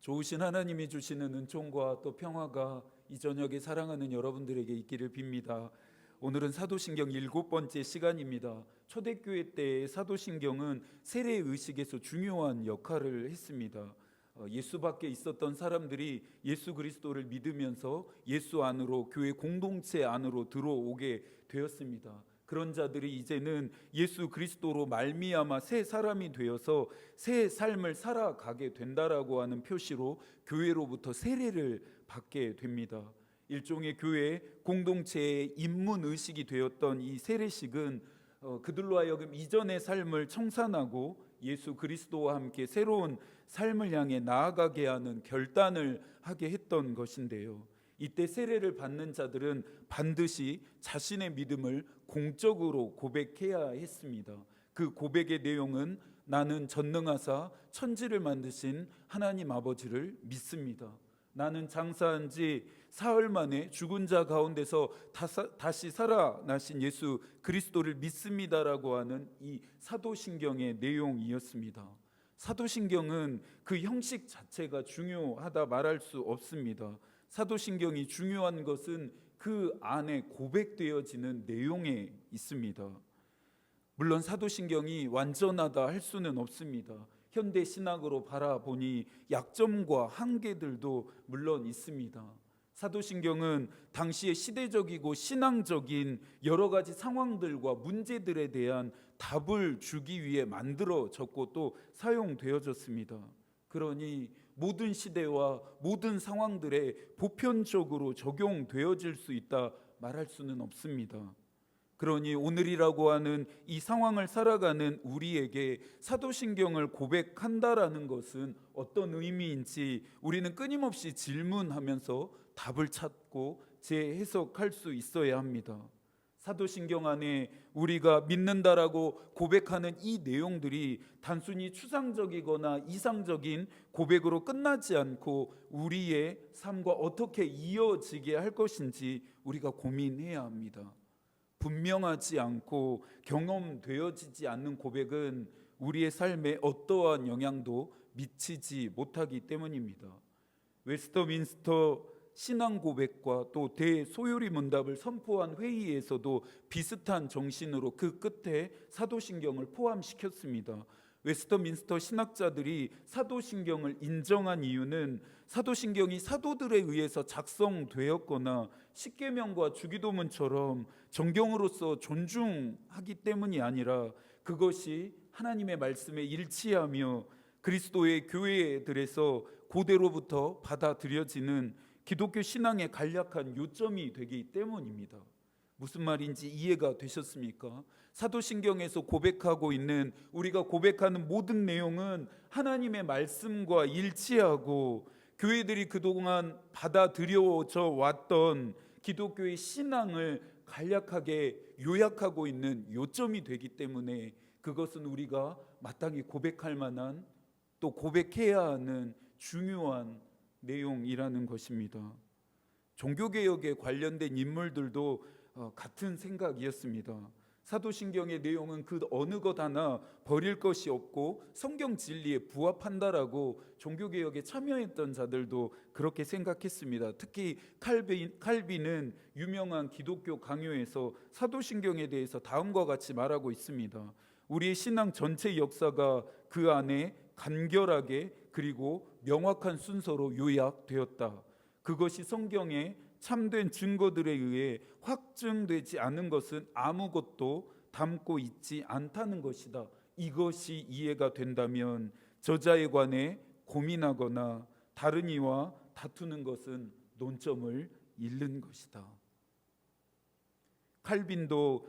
좋으신 하나님이 주시는 은총과 또 평화가 이 저녁에 사랑하는 여러분들에게 있기를 빕니다. 오늘은 사도신경 7번째 시간입니다. 초대교회 때 사도신경은 세례의식에서 중요한 역할을 했습니다. 예수 밖에 있었던 사람들이 예수 그리스도를 믿으면서 예수 안으로, 교회 공동체 안으로 들어오게 되었습니다. 그런 자들이 이제는 예수 그리스도로 말미암아 새 사람이 되어서 새 삶을 살아가게 된다라고 하는 표시로 교회로부터 세례를 받게 됩니다. 일종의 교회 공동체의 입문의식이 되었던 이 세례식은 그들로 하여금 이전의 삶을 청산하고 예수 그리스도와 함께 새로운 삶을 향해 나아가게 하는 결단을 하게 했던 것인데요, 이때 세례를 받는 자들은 반드시 자신의 믿음을 공적으로 고백해야 했습니다. 그 고백의 내용은 나는 전능하사 천지를 만드신 하나님 아버지를 믿습니다. 나는 장사한 지 사흘 만에 죽은 자 가운데서 다시 살아나신 예수 그리스도를 믿습니다라고 하는 이 사도신경의 내용이었습니다. 사도신경은 그 형식 자체가 중요하다 말할 수 없습니다. 사도신경이 중요한 것은 그 안에 고백되어지는 내용에 있습니다. 물론 사도신경이 완전하다 할 수는 없습니다. 현대 신학으로 바라보니 약점과 한계들도 물론 있습니다. 사도신경은 당시의 시대적이고 신앙적인 여러 가지 상황들과 문제들에 대한 답을 주기 위해 만들어졌고 또 사용되어졌습니다. 그러니 모든 시대와 모든 상황들에 보편적으로 적용되어질 수 있다 말할 수는 없습니다. 그러니 오늘이라고 하는 이 상황을 살아가는 우리에게 사도신경을 고백한다라는 것은 어떤 의미인지 우리는 끊임없이 질문하면서 답을 찾고 재해석할 수 있어야 합니다. 사도신경 안에 우리가 믿는다라고 고백하는 이 내용들이 단순히 추상적이거나 이상적인 고백으로 끝나지 않고 우리의 삶과 어떻게 이어지게 할 것인지 우리가 고민해야 합니다. 분명하지 않고 경험되어지지 않는 고백은 우리의 삶에 어떠한 영향도 미치지 못하기 때문입니다. 웨스터민스터 신앙 고백과 또 대소요리 문답을 선포한 회의에서도 비슷한 정신으로 그 끝에 사도신경을 포함시켰습니다. 웨스터민스터 신학자들이 사도신경을 인정한 이유는 사도신경이 사도들에 의해서 작성되었거나 십계명과 주기도문처럼 정경으로서 존중하기 때문이 아니라 그것이 하나님의 말씀에 일치하며 그리스도의 교회들에서 고대로부터 받아들여지는 기독교 신앙의 간략한 요점이 되기 때문입니다. 무슨 말인지 이해가 되셨습니까? 사도신경에서 고백하고 있는, 우리가 고백하는 모든 내용은 하나님의 말씀과 일치하고 교회들이 그동안 받아들여져 왔던 기독교의 신앙을 간략하게 요약하고 있는 요점이 되기 때문에 그것은 우리가 마땅히 고백할 만한, 또 고백해야 하는 중요한 내용이라는 것입니다. 종교개혁에 관련된 인물들도 같은 생각이었습니다. 사도신경의 내용은 그 어느 것 하나 버릴 것이 없고 성경 진리에 부합한다라고 종교개혁에 참여했던 자들도 그렇게 생각했습니다. 특히 칼빈은 유명한 기독교 강요에서 사도신경에 대해서 다음과 같이 말하고 있습니다. 우리의 신앙 전체 역사가 그 안에 간결하게 그리고 명확한 순서로 요약되었다. 그것이 성경의 참된 증거들에 의해 확증되지 않은 것은 아무것도 담고 있지 않다는 것이다. 이것이 이해가 된다면 저자에 관해 고민하거나 다른 이와 다투는 것은 논점을 잃는 것이다. 칼빈도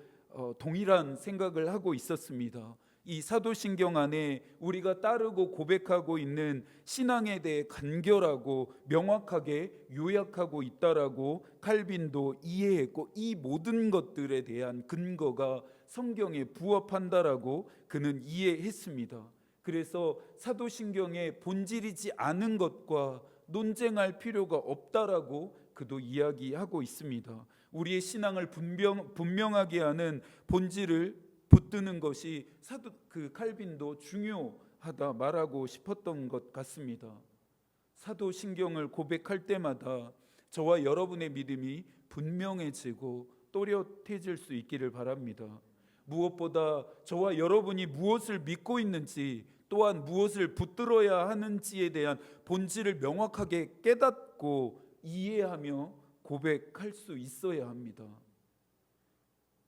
동일한 생각을 하고 있었습니다. 이 사도신경 안에 우리가 따르고 고백하고 있는 신앙에 대해 간결하고 명확하게 요약하고 있다라고 칼빈도 이해했고, 이 모든 것들에 대한 근거가 성경에 부합한다라고 그는 이해했습니다. 그래서 사도신경의 본질이지 않은 것과 논쟁할 필요가 없다라고 그도 이야기하고 있습니다. 우리의 신앙을 분명하게 하는 본질을 붙드는 것이 칼빈도 중요하다 말하고 싶었던 것 같습니다. 사도신경을 고백할 때마다 저와 여러분의 믿음이 분명해지고 또렷해질 수 있기를 바랍니다. 무엇보다 저와 여러분이 무엇을 믿고 있는지, 또한 무엇을 붙들어야 하는지에 대한 본질을 명확하게 깨닫고 이해하며 고백할 수 있어야 합니다.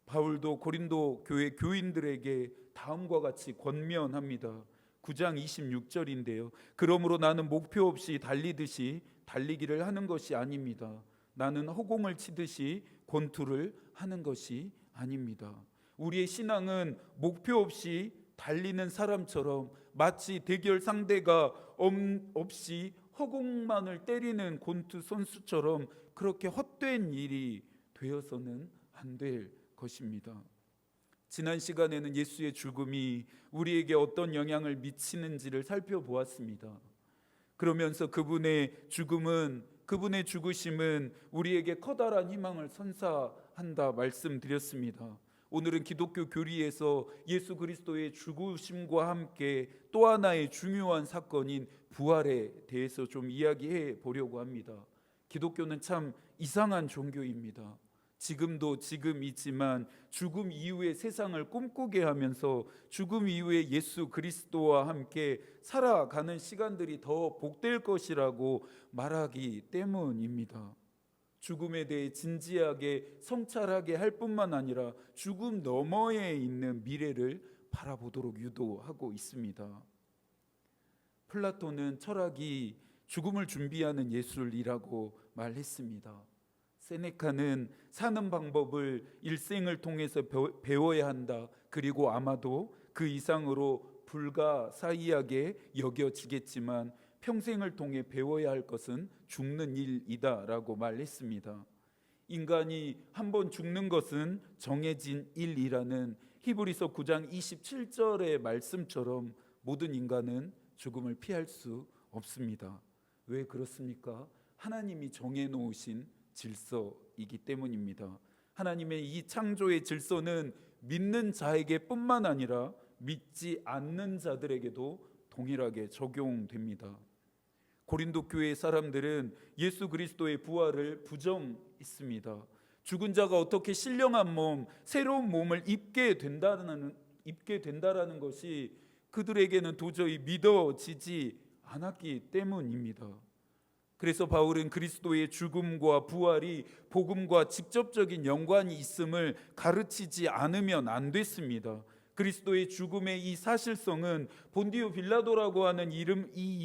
바울도 고린도 교회 교인들에게 다음과 같이 권면합니다. 9장 26절인데요. 그러므로 나는 목표 없이 달리듯이 달리기를 하는 것이 아닙니다. 나는 허공을 치듯이 권투를 하는 것이 아닙니다. 우리의 신앙은 목표 없이 달리는 사람처럼 마치 대결 상대가 없이 허공만을 때리는 권투 선수처럼 그렇게 헛된 일이 되어서는 안 될 것입니다. 지난 시간에는 예수의 죽음이 우리에게 어떤 영향을 미치는지를 살펴보았습니다. 그러면서 그분의 죽으심은 우리에게 커다란 희망을 선사한다 말씀드렸습니다. 오늘은 기독교 교리에서 예수 그리스도의 죽으심과 함께 또 하나의 중요한 사건인 부활에 대해서 좀 이야기해 보려고 합니다. 기독교는 참 이상한 종교입니다. 지금도 지금이지만 죽음 이후의 세상을 꿈꾸게 하면서 죽음 이후에 예수 그리스도와 함께 살아가는 시간들이 더 복될 것이라고 말하기 때문입니다. 죽음에 대해 진지하게 성찰하게 할 뿐만 아니라 죽음 너머에 있는 미래를 바라보도록 유도하고 있습니다. 플라톤은 철학이 죽음을 준비하는 예술이라고 말했습니다. 세네카는 사는 방법을 일생을 통해서 배워야 한다. 그리고 아마도 그 이상으로 불가사의하게 여겨지겠지만 평생을 통해 배워야 할 것은 죽는 일이다라고 말했습니다. 인간이 한번 죽는 것은 정해진 일이라는 히브리서 9장 27절의 말씀처럼 모든 인간은 죽음을 피할 수 없습니다. 왜 그렇습니까? 하나님이 정해놓으신 질서이기 때문입니다. 하나님의 이 창조의 질서는 믿는 자에게 뿐만 아니라 믿지 않는 자들에게도 동일하게 적용됩니다. 고린도 교회 사람들은 예수 그리스도의 부활을 부정했습니다. 죽은 자가 어떻게 신령한 몸, 새로운 몸을 입게 된다라는 것이 그들에게는 도저히 믿어지지 않았기 때문입니다. 그래서 바울은 그리스도의 죽음과 부활이 복음과 직접적인 연관이 있음을 가르치지 않으면 안 됐습니다. 그리스도의 죽음의 이 사실성은 본디오 빌라도라고 하는 이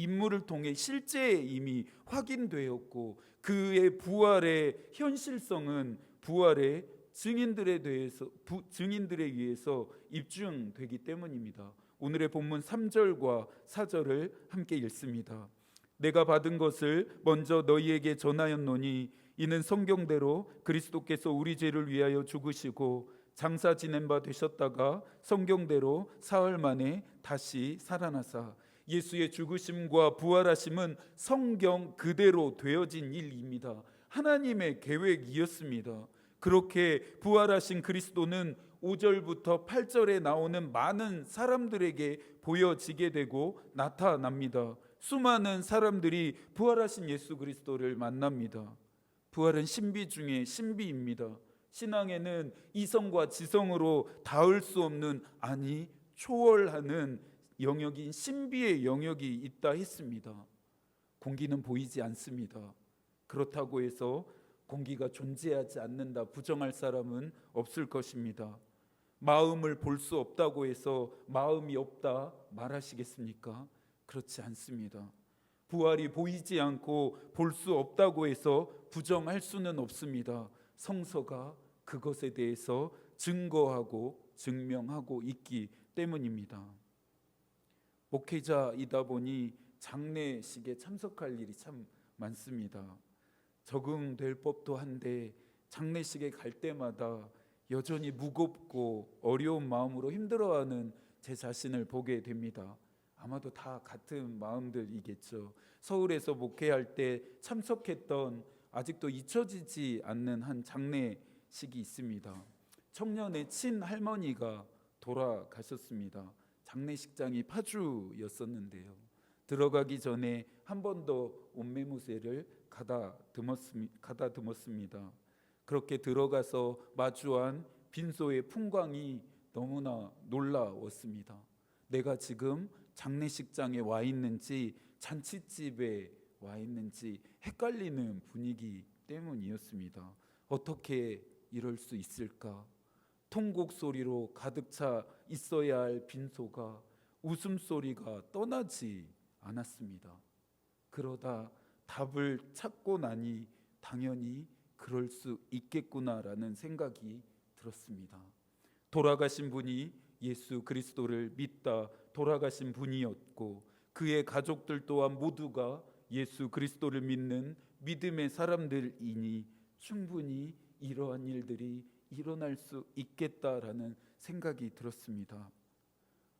인물을 통해 실제 이미 확인되었고, 그의 부활의 현실성은 부활의 증인들에 의해서 입증되기 때문입니다. 오늘의 본문 3절과 4절을 함께 읽습니다. 내가 받은 것을 먼저 너희에게 전하였노니 이는 성경대로 그리스도께서 우리 죄를 위하여 죽으시고 장사 지낸 바 되셨다가 성경대로 사흘 만에 다시 살아나사. 예수의 죽으심과 부활하심은 성경 그대로 되어진 일입니다. 하나님의 계획이었습니다. 그렇게 부활하신 그리스도는 5절부터 8절에 나오는 많은 사람들에게 보여지게 되고 나타납니다. 수많은 사람들이 부활하신 예수 그리스도를 만납니다. 부활은 신비 중에 신비입니다. 신앙에는 이성과 지성으로 닿을 수 없는, 아니 초월하는 영역인 신비의 영역이 있다 했습니다. 공기는 보이지 않습니다. 그렇다고 해서 공기가 존재하지 않는다 부정할 사람은 없을 것입니다. 마음을 볼 수 없다고 해서 마음이 없다 말하시겠습니까? 그렇지 않습니다. 부활이 보이지 않고 볼 수 없다고 해서 부정할 수는 없습니다. 성서가 그것에 대해서 증거하고 증명하고 있기 때문입니다. 목회자이다 보니 장례식에 참석할 일이 참 많습니다. 적응될 법도 한데 장례식에 갈 때마다 여전히 무겁고 어려운 마음으로 힘들어하는 제 자신을 보게 됩니다. 아마도 다 같은 마음들이겠죠. 서울에서 목회할 때 참석했던 아직도 잊혀지지 않는 한 장례식이 있습니다. 청년의 친할머니가 돌아가셨습니다. 장례식장이 파주였었는데요. 들어가기 전에 한 번 더 옷매무새를 가다듬었습니다. 그렇게 들어가서 마주한 빈소의 풍광이 너무나 놀라웠습니다. 내가 지금 장례식장에 와 있는지 잔치집에 와 있는지 헷갈리는 분위기 때문이었습니다. 어떻게 이럴 수 있을까? 통곡 소리로 가득 차 있어야 할 빈소가 웃음소리가 떠나지 않았습니다. 그러다 답을 찾고 나니 당연히 그럴 수 있겠구나라는 생각이 들었습니다. 돌아가신 분이 예수 그리스도를 믿다 돌아가신 분이었고 그의 가족들 또한 모두가 예수 그리스도를 믿는 믿음의 사람들이니 충분히 이러한 일들이 일어날 수 있겠다라는 생각이 들었습니다.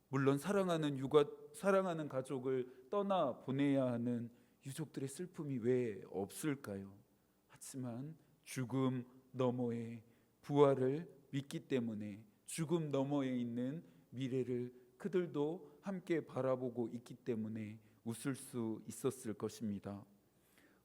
물론 사랑하는 가족을 떠나 보내야 하는 유족들의 슬픔이 왜 없을까요? 하지만 죽음 너머에 부활을 믿기 때문에 죽음 너머에 있는 미래를 그들도 함께 바라보고 있기 때문에 웃을 수 있었을 것입니다.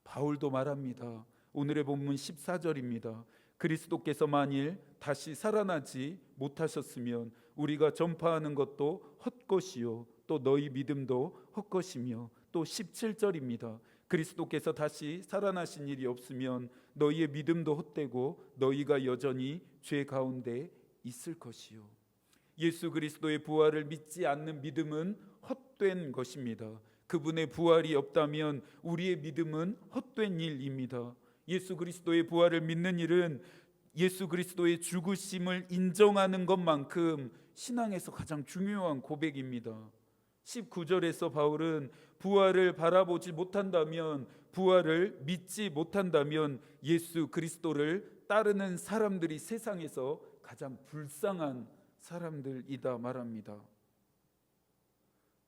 바울도 말합니다. 오늘의 본문 14절입니다. 그리스도께서 만일 다시 살아나지 못하셨으면 우리가 전파하는 것도 헛것이요 또 너희 믿음도 헛것이며, 또 17절입니다. 그리스도께서 다시 살아나신 일이 없으면 너희의 믿음도 헛되고 너희가 여전히 죄 가운데 있을 것이요. 예수 그리스도의 부활을 믿지 않는 믿음은 헛된 것입니다. 그분의 부활이 없다면 우리의 믿음은 헛된 일입니다. 예수 그리스도의 부활을 믿는 일은 예수 그리스도의 죽으심을 인정하는 것만큼 신앙에서 가장 중요한 고백입니다. 19절에서 바울은 부활을 바라보지 못한다면, 부활을 믿지 못한다면 예수 그리스도를 따르는 사람들이 세상에서 가장 불쌍한 사람들이다 말합니다.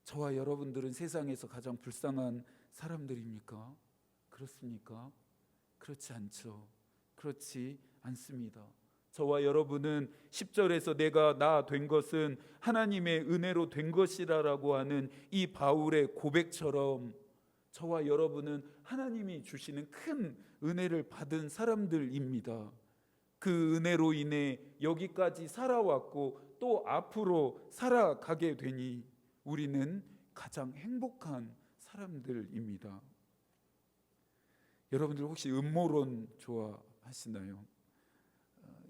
저와 여러분들은 세상에서 가장 불쌍한 사람들입니까? 그렇습니까? 그렇지 않죠. 그렇지 않습니다. 저와 여러분은 10절에서 내가 나 된 것은 하나님의 은혜로 된 것이라고 하는 이 바울의 고백처럼 저와 여러분은 하나님이 주시는 큰 은혜를 받은 사람들입니다. 그 은혜로 인해 여기까지 살아왔고 또 앞으로 살아가게 되니 우리는 가장 행복한 사람들입니다. 여러분들 혹시 음모론 좋아하시나요?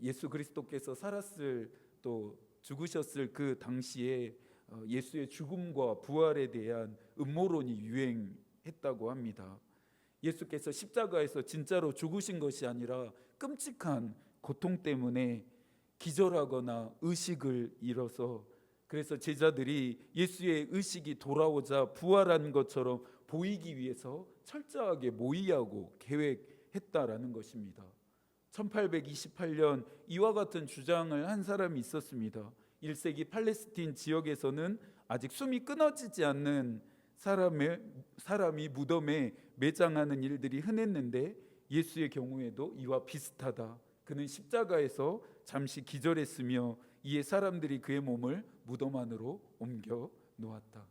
예수 그리스도께서 살았을 또 죽으셨을 그 당시에 예수의 죽음과 부활에 대한 음모론이 유행했다고 합니다. 예수께서 십자가에서 진짜로 죽으신 것이 아니라 끔찍한 고통 때문에 기절하거나 의식을 잃어서, 그래서 제자들이 예수의 의식이 돌아오자 부활한 것처럼 보이기 위해서 철저하게 모의하고 계획했다라는 것입니다. 1828년 이와 같은 주장을 한 사람이 있었습니다. 1세기 팔레스틴 지역에서는 아직 숨이 끊어지지 않는 사람이 무덤에 매장하는 일들이 흔했는데 예수의 경우에도 이와 비슷하다. 그는 십자가에서 잠시 기절했으며 이에 사람들이 그의 몸을 무덤 안으로 옮겨 놓았다.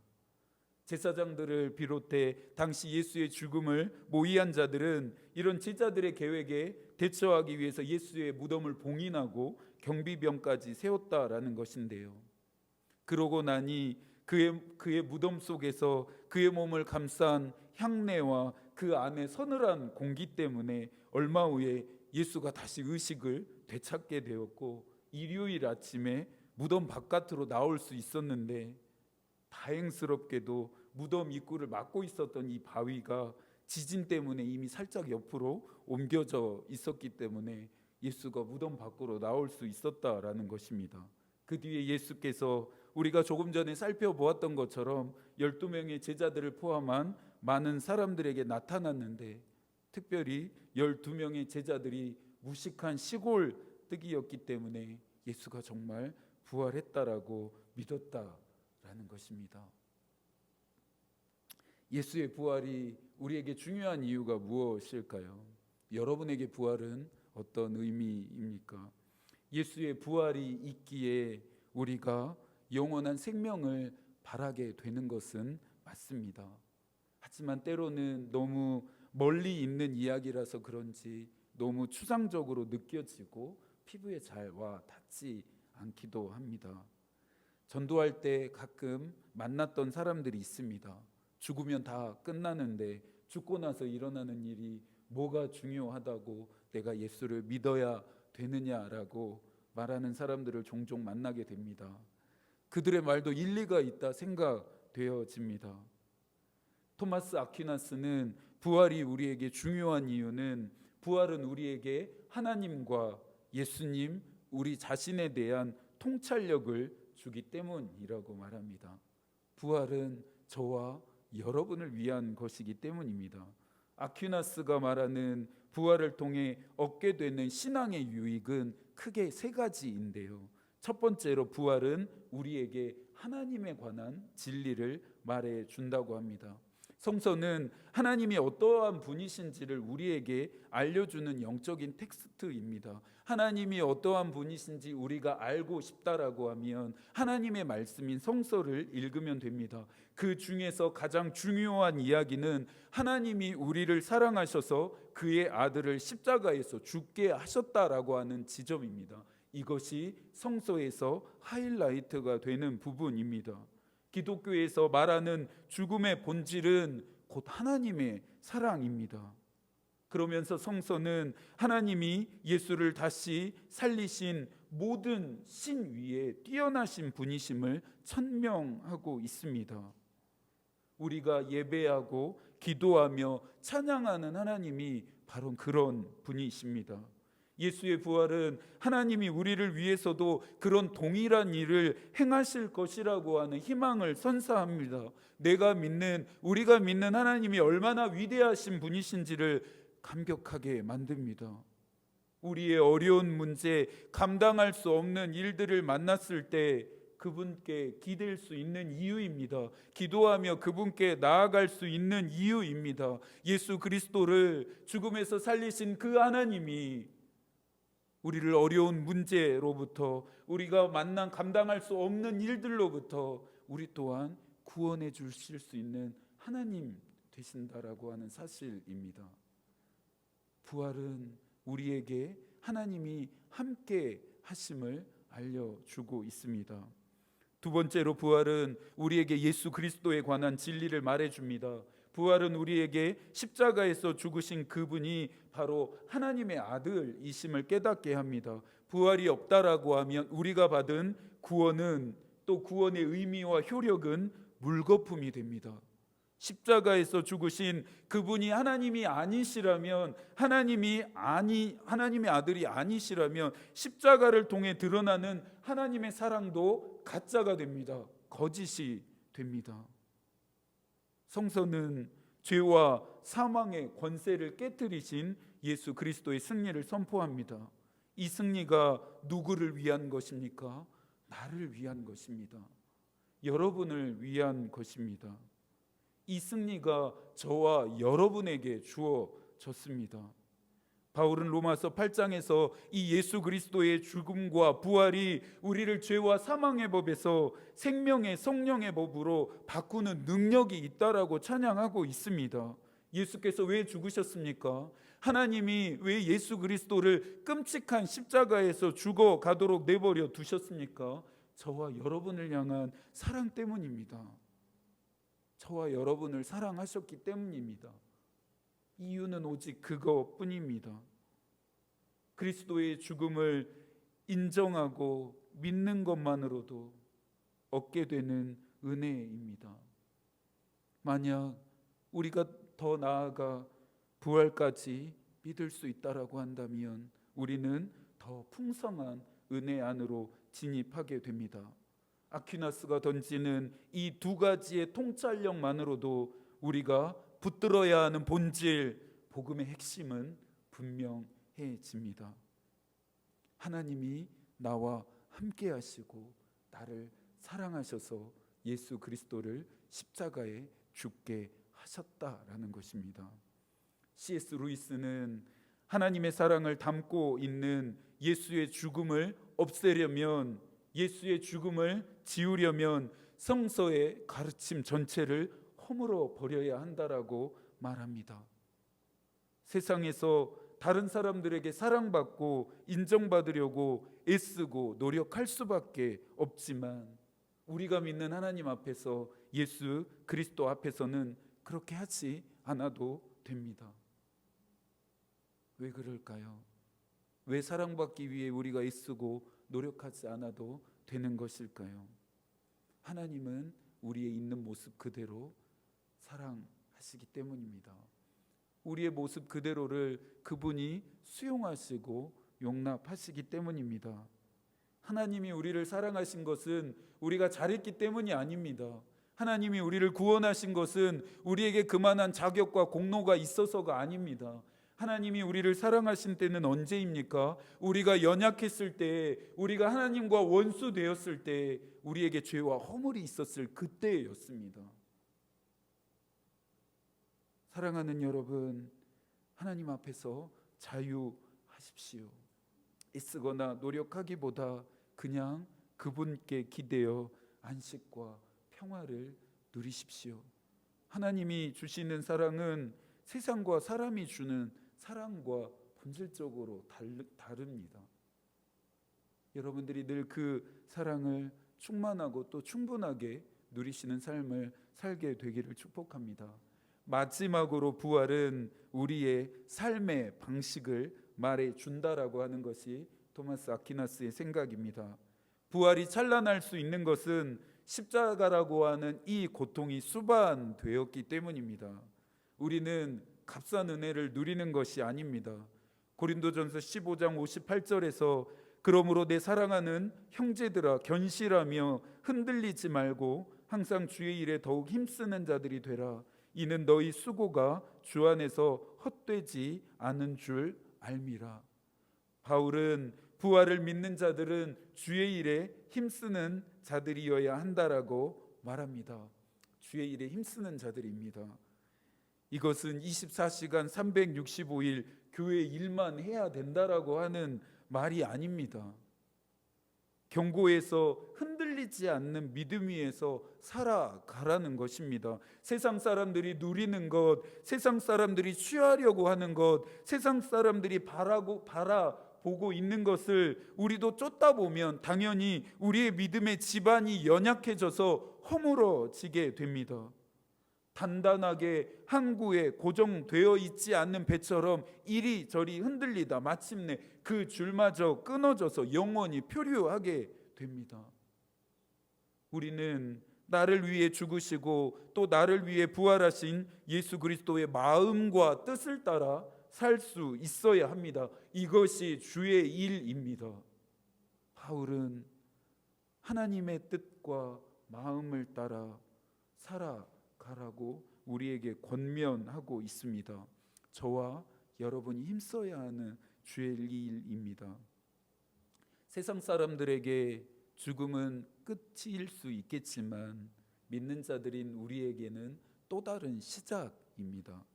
제사장들을 비롯해 당시 예수의 죽음을 모의한 자들은 이런 제자들의 계획에 대처하기 위해서 예수의 무덤을 봉인하고 경비병까지 세웠다라는 것인데요. 그러고 나니 그의 무덤 속에서 그의 몸을 감싼 향내와 그 안에 서늘한 공기 때문에 얼마 후에 예수가 다시 의식을 되찾게 되었고 일요일 아침에 무덤 바깥으로 나올 수 있었는데 다행스럽게도 무덤 입구를 막고 있었던 이 바위가 지진 때문에 이미 살짝 옆으로 옮겨져 있었기 때문에 예수가 무덤 밖으로 나올 수 있었다라는 것입니다. 그 뒤에 예수께서 우리가 조금 전에 살펴보았던 것처럼 12명의 제자들을 포함한 많은 사람들에게 나타났는데, 특별히 12명의 제자들이 무식한 시골 뜨기였기 때문에 예수가 정말 부활했다라고 믿었다라는 것입니다. 예수의 부활이 우리에게 중요한 이유가 무엇일까요? 여러분에게 부활은 어떤 의미입니까? 예수의 부활이 있기에 우리가 영원한 생명을 바라게 되는 것은 맞습니다. 하지만 때로는 너무 멀리 있는 이야기라서 그런지 너무 추상적으로 느껴지고 피부에 잘 와 닿지 않기도 합니다. 전도할 때 가끔 만났던 사람들이 있습니다. 죽으면 다 끝나는데 죽고 나서 일어나는 일이 뭐가 중요하다고 내가 예수를 믿어야 되느냐라고 말하는 사람들을 종종 만나게 됩니다. 그들의 말도 일리가 있다 생각되어집니다. 토마스 아퀴나스는 부활이 우리에게 중요한 이유는 부활은 우리에게 하나님과 예수님, 우리 자신에 대한 통찰력을 주기 때문이라고 말합니다. 부활은 저와 여러분을 위한 것이기 때문입니다. 아퀴나스가 말하는 부활을 통해 얻게 되는 신앙의 유익은 크게 세 가지인데요. 첫 번째로 부활은 우리에게 하나님에 관한 진리를 말해 준다고 합니다. 성서는 하나님이 어떠한 분이신지를 우리에게 알려주는 영적인 텍스트입니다. 하나님이 어떠한 분이신지 우리가 알고 싶다라고 하면 하나님의 말씀인 성서를 읽으면 됩니다. 그 중에서 가장 중요한 이야기는 하나님이 우리를 사랑하셔서 그의 아들을 십자가에서 죽게 하셨다라고 하는 지점입니다. 이것이 성서에서 하이라이트가 되는 부분입니다. 기독교에서 말하는 죽음의 본질은 곧 하나님의 사랑입니다. 그러면서 성서는 하나님이 예수를 다시 살리신 모든 신 위에 뛰어나신 분이심을 천명하고 있습니다. 우리가 예배하고 기도하며 찬양하는 하나님이 바로 그런 분이십니다. 예수의 부활은 하나님이 우리를 위해서도 그런 동일한 일을 행하실 것이라고 하는 희망을 선사합니다. 우리가 믿는 하나님이 얼마나 위대하신 분이신지를 감격하게 만듭니다. 우리의 어려운 문제, 감당할 수 없는 일들을 만났을 때 그분께 기댈 수 있는 이유입니다. 기도하며 그분께 나아갈 수 있는 이유입니다. 예수 그리스도를 죽음에서 살리신 그 하나님이 우리를 어려운 문제로부터, 우리가 만난 감당할 수 없는 일들로부터 우리 또한 구원해 주실 수 있는 하나님 되신다라고 하는 사실입니다. 부활은 우리에게 하나님이 함께 하심을 알려주고 있습니다. 두 번째로 부활은 우리에게 예수 그리스도에 관한 진리를 말해줍니다. 부활은 우리에게 십자가에서 죽으신 그분이 바로 하나님의 아들이심을 깨닫게 합니다. 부활이 없다라고 하면 우리가 받은 구원은, 또 구원의 의미와 효력은 물거품이 됩니다. 십자가에서 죽으신 그분이 하나님이 아니시라면, 하나님의 아들이 아니시라면 십자가를 통해 드러나는 하나님의 사랑도 가짜가 됩니다. 거짓이 됩니다. 성서는 죄와 사망의 권세를 깨뜨리신 예수 그리스도의 승리를 선포합니다. 이 승리가 누구를 위한 것입니까? 나를 위한 것입니다. 여러분을 위한 것입니다. 이 승리가 저와 여러분에게 주어졌습니다. 바울은 로마서 8장에서 이 예수 그리스도의 죽음과 부활이 우리를 죄와 사망의 법에서 생명의 성령의 법으로 바꾸는 능력이 있다라고 찬양하고 있습니다. 예수께서 왜 죽으셨습니까? 하나님이 왜 예수 그리스도를 끔찍한 십자가에서 죽어가도록 내버려 두셨습니까? 저와 여러분을 향한 사랑 때문입니다. 저와 여러분을 사랑하셨기 때문입니다. 이유는 오직 그것뿐입니다. 그리스도의 죽음을 인정하고 믿는 것만으로도 얻게 되는 은혜입니다. 만약 우리가 더 나아가 부활까지 믿을 수 있다라고 한다면 우리는 더 풍성한 은혜 안으로 진입하게 됩니다. 아퀴나스가 던지는 이 두 가지의 통찰력만으로도 우리가 붙들어야 하는 본질, 복음의 핵심은 분명해집니다. 하나님이 나와 함께 하시고 나를 사랑하셔서 예수 그리스도를 십자가에 죽게 하셨다라는 것입니다. C.S. 루이스는 하나님의 사랑을 담고 있는 예수의 죽음을 없애려면, 예수의 죽음을 지우려면 성서의 가르침 전체를 허물어 버려야 한다라고 말합니다. 세상에서 다른 사람들에게 사랑받고 인정받으려고 애쓰고 노력할 수밖에 없지만 우리가 믿는 하나님 앞에서, 예수 그리스도 앞에서는 그렇게 하지 않아도 됩니다. 왜 그럴까요? 왜 사랑받기 위해 우리가 애쓰고 노력하지 않아도 되는 것일까요? 하나님은 우리의 있는 모습 그대로 사랑하시기 때문입니다. 우리의 모습 그대로를 그분이 수용하시고 용납하시기 때문입니다. 하나님이 우리를 사랑하신 것은 우리가 잘했기 때문이 아닙니다. 하나님이 우리를 구원하신 것은 우리에게 그만한 자격과 공로가 있어서가 아닙니다. 하나님이 우리를 사랑하신 때는 언제입니까? 우리가 연약했을 때, 우리가 하나님과 원수 되었을 때, 우리에게 죄와 허물이 있었을 그때였습니다. 사랑하는 여러분, 하나님 앞에서 자유하십시오. 애쓰거나 노력하기보다 그냥 그분께 기대어 안식과 평화를 누리십시오. 하나님이 주시는 사랑은 세상과 사람이 주는 사랑과 본질적으로 다릅니다. 여러분들이 늘 그 사랑을 충만하고 또 충분하게 누리시는 삶을 살게 되기를 축복합니다. 마지막으로 부활은 우리의 삶의 방식을 말해준다라고 하는 것이 토마스 아퀴나스의 생각입니다. 부활이 찬란할 수 있는 것은 십자가라고 하는 이 고통이 수반되었기 때문입니다. 우리는 값싼 은혜를 누리는 것이 아닙니다. 고린도전서 15장 58절에서 그러므로 내 사랑하는 형제들아 견실하며 흔들리지 말고 항상 주의 일에 더욱 힘쓰는 자들이 되라. 이는 너희 수고가 주 안에서 헛되지 않은 줄 알미라. 바울은 부활을 믿는 자들은 주의 일에 힘쓰는 자들이어야 한다라고 말합니다. 주의 일에 힘쓰는 자들입니다. 이것은 24시간 365일 교회 일만 해야 된다라고 하는 말이 아닙니다. 경고에서 흔들리지 않는 믿음 위에서 살아가라는 것입니다. 세상 사람들이 누리는 것, 세상 사람들이 취하려고 하는 것, 세상 사람들이 바라보고 있는 것을 우리도 쫓다 보면 당연히 우리의 믿음의 지반이 연약해져서 허물어지게 됩니다. 단단하게 항구에 고정되어 있지 않는 배처럼 이리저리 흔들리다 마침내 그 줄마저 끊어져서 영원히 표류하게 됩니다. 우리는 나를 위해 죽으시고 또 나를 위해 부활하신 예수 그리스도의 마음과 뜻을 따라 살 수 있어야 합니다. 이것이 주의 일입니다. 바울은 하나님의 뜻과 마음을 따라 살아가라고 우리에게 권면하고 있습니다. 저와 여러분이 힘써야 하는 주의 일입니다. 세상 사람들에게 죽음은 끝일 수 있겠지만 믿는 자들인 우리에게는 또 다른 시작입니다.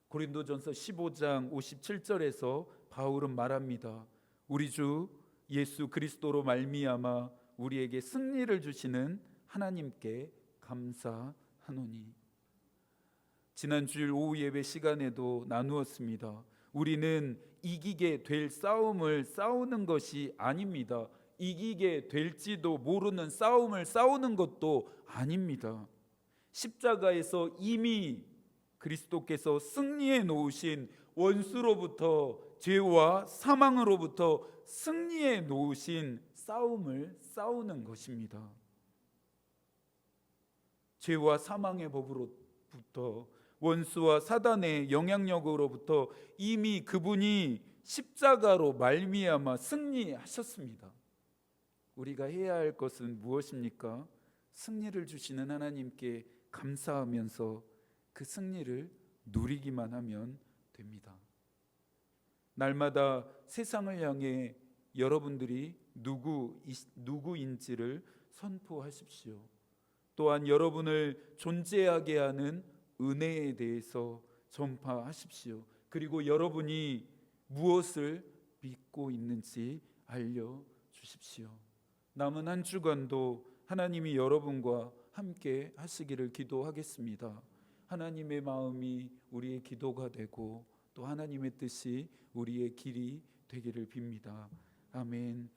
고린도전서 15장 57절에서 바울은 말합니다. 우리 주 예수 그리스도로 말미암아 우리에게 승리를 주시는 하나님께 감사하노니. 지난 주일 오후 예배 시간에도 나누었습니다. 우리는 이기게 될 싸움을 싸우는 것이 아닙니다. 이기게 될지도 모르는 싸움을 싸우는 것도 아닙니다. 십자가에서 이미 그리스도께서 승리해 놓으신 원수로부터, 죄와 사망으로부터 승리해 놓으신 싸움을 싸우는 것입니다. 죄와 사망의 법으로부터, 원수와 사단의 영향력으로부터 이미 그분이 십자가로 말미암아 승리하셨습니다. 우리가 해야 할 것은 무엇입니까? 승리를 주시는 하나님께 감사하면서 그 승리를 누리기만 하면 됩니다. 날마다 세상을 향해 여러분들이 누구인지를 선포하십시오. 또한 여러분을 존재하게 하는 은혜에 대해서 전파하십시오. 그리고 여러분이 무엇을 믿고 있는지 알려주십시오. 남은 한 주간도 하나님이 여러분과 함께 하시기를 기도하겠습니다. 하나님의 마음이 우리의 기도가 되고 또 하나님의 뜻이 우리의 길이 되기를 빕니다. 아멘.